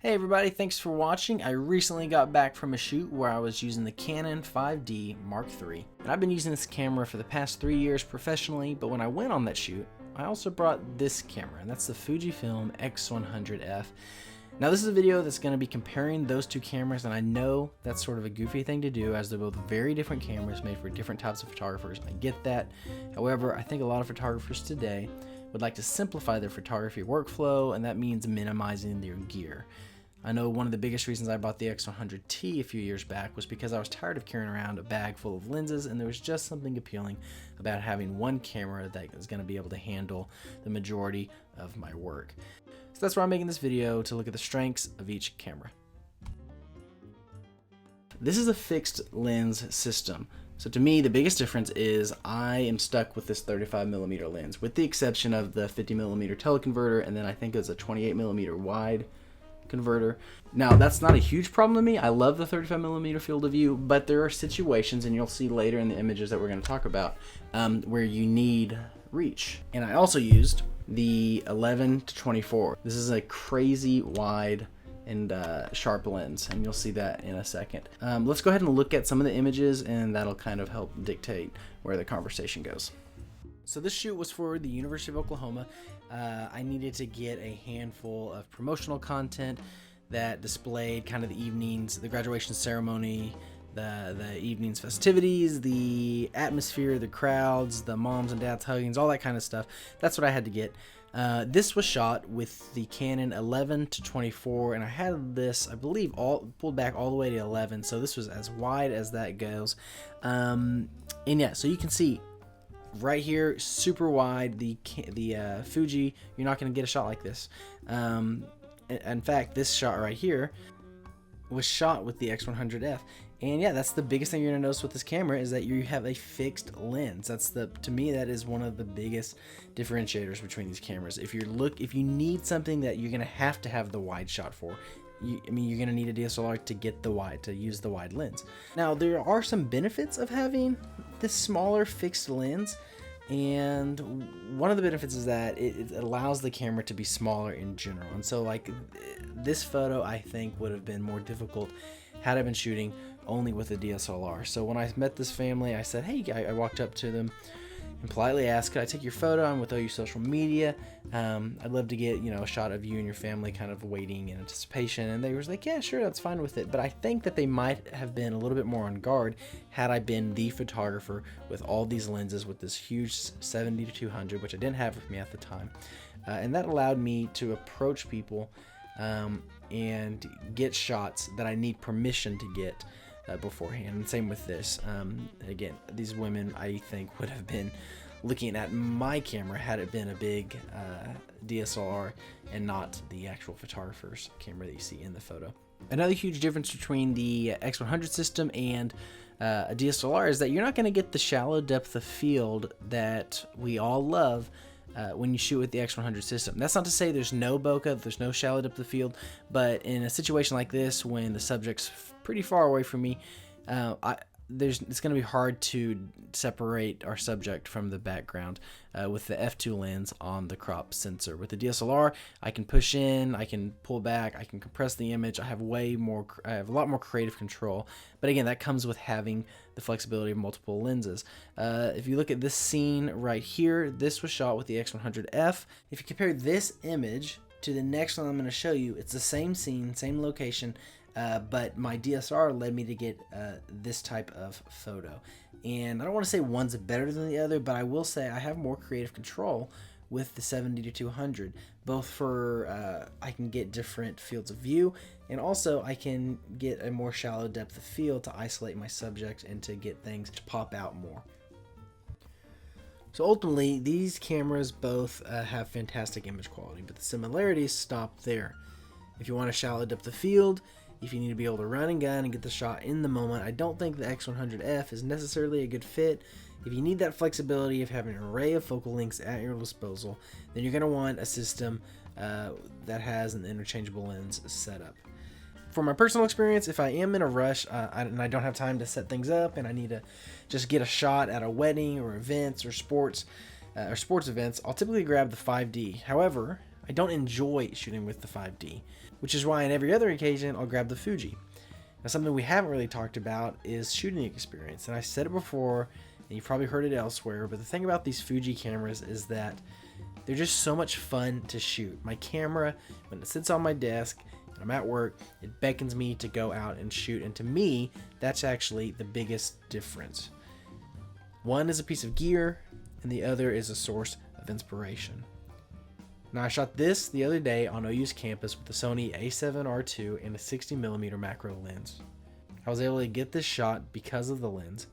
Hey everybody, thanks for watching. I recently got back from a shoot where I was using the Canon 5D Mark III. And I've been using this camera for the past 3 years professionally, but when I went on that shoot, I also brought this camera, and that's the Fujifilm X100F. Now this is a video that's going to be comparing those two cameras, and I know that's sort of a goofy thing to do as they're both very different cameras made for different types of photographers. I get that. However, I think a lot of photographers today would like to simplify their photography workflow, and that means minimizing their gear. I know one of the biggest reasons I bought the X100T a few years back was because I was tired of carrying around a bag full of lenses, and there was just something appealing about having one camera that is going to be able to handle the majority of my work. So that's why I'm making this video, to look at the strengths of each camera. This is a fixed lens system. So to me, the biggest difference is I am stuck with this 35mm lens, with the exception of the 50mm teleconverter, and then I think it's a 28mm wide converter. Now that's not a huge problem to me. I love the 35mm field of view, but there are situations, and you'll see later in the images that we're going to talk about, where you need reach. And I also used the 11-24. This is a crazy wide and sharp lens, and you'll see that in a second. Let's go ahead and look at some of the images, and that'll kind of help dictate where the conversation goes. So this shoot was for the University of Oklahoma. I needed to get a handful of promotional content that displayed kind of the evenings, the graduation ceremony, the evening's festivities, the atmosphere, the crowds, the moms and dads huggings, all that kind of stuff. That's what I had to get. This was shot with the Canon 11-24, and I had this, I believe, all pulled back all the way to 11, so this was as wide as that goes. And yeah, so you can see right here, super wide, the Fuji, you're not going to get a shot like this. In fact, this shot right here was shot with the X100F. And yeah, that's the biggest thing you're going to notice with this camera, is that you have a fixed lens. To me, that is one of the biggest differentiators between these cameras. If you need something that you're going to have the wide shot for, you're going to need a DSLR to use the wide lens. Now, there are some benefits of having this smaller fixed lens, and one of the benefits is that it allows the camera to be smaller in general. And so, like, this photo, I think, would have been more difficult had I been shooting only with a DSLR. So when I met this family, I said, hey, I walked up to them and politely asked, could I take your photo? I'm with OU Social Media. I'd love to get, a shot of you and your family kind of waiting in anticipation. And they were like, yeah, sure, that's fine with it. But I think that they might have been a little bit more on guard had I been the photographer with all these lenses, with this huge 70-200, which I didn't have with me at the time. And that allowed me to approach people and get shots that I need permission to get beforehand. And same with this. Again, these women, I think, would have been looking at my camera had it been a big DSLR and not the actual photographer's camera that you see in the photo. Another huge difference between the X100 system and a DSLR is that you're not going to get the shallow depth of field that we all love when you shoot with the X100 system. That's not to say there's no bokeh, there's no shallow depth of field, but in a situation like this, when the subject's pretty far away from me, it's going to be hard to separate our subject from the background with the f2 lens on the crop sensor. With the DSLR, I can push in, I can pull back, I can compress the image. I have a lot more creative control. But again, that comes with having the flexibility of multiple lenses. If you look at this scene right here, this was shot with the X100F. If you compare this image to the next one I'm going to show you, it's the same scene, same location, but my DSLR led me to get this type of photo. And I don't want to say one's better than the other, but I will say I have more creative control with the 70-200, both for I can get different fields of view, and also I can get a more shallow depth of field to isolate my subject and to get things to pop out more. So ultimately, these cameras both have fantastic image quality, but the similarities stop there. If you want a shallow depth of field, if you need to be able to run and gun and get the shot in the moment, I don't think the X100F is necessarily a good fit. If you need that flexibility of having an array of focal lengths at your disposal, then you're going to want a system that has an interchangeable lens setup. For my personal experience, if I am in a rush and I don't have time to set things up and I need to just get a shot at a wedding or events or sports events, I'll typically grab the 5D. However, I don't enjoy shooting with the 5D, which is why on every other occasion I'll grab the Fuji. Now, something we haven't really talked about is shooting experience, and I said it before, and you've probably heard it elsewhere, but the thing about these Fuji cameras is that they're just so much fun to shoot. My camera, when it sits on my desk and I'm at work, it beckons me to go out and shoot, and to me, that's actually the biggest difference. One is a piece of gear, and the other is a source of inspiration. Now, I shot this the other day on OU's campus with the Sony a7R II and a 60mm macro lens. I was able to get this shot because of the lens,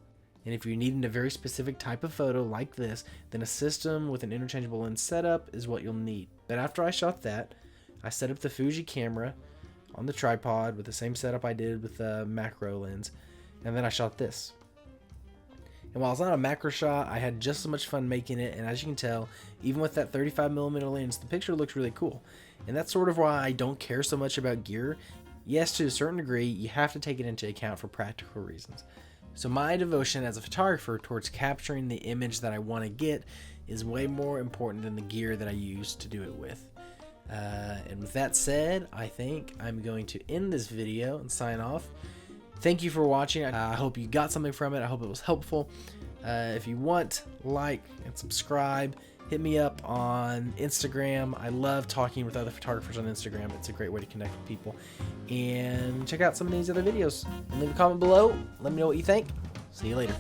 and if you're needing a very specific type of photo like this, then a system with an interchangeable lens setup is what you'll need. But after I shot that, I set up the Fuji camera on the tripod with the same setup I did with the macro lens, and then I shot this. And while it's not a macro shot, I had just as much fun making it, and as you can tell, even with that 35mm lens, the picture looks really cool. And that's sort of why I don't care so much about gear. Yes, to a certain degree, you have to take it into account for practical reasons. So my devotion as a photographer towards capturing the image that I want to get is way more important than the gear that I use to do it with. And with that said, I think I'm going to end this video and sign off. Thank you for watching. I hope you got something from it. I hope it was helpful. If you want, like and subscribe. Hit me up on Instagram. I love talking with other photographers on Instagram. It's a great way to connect with people. And check out some of these other videos. And leave a comment below. Let me know what you think. See you later.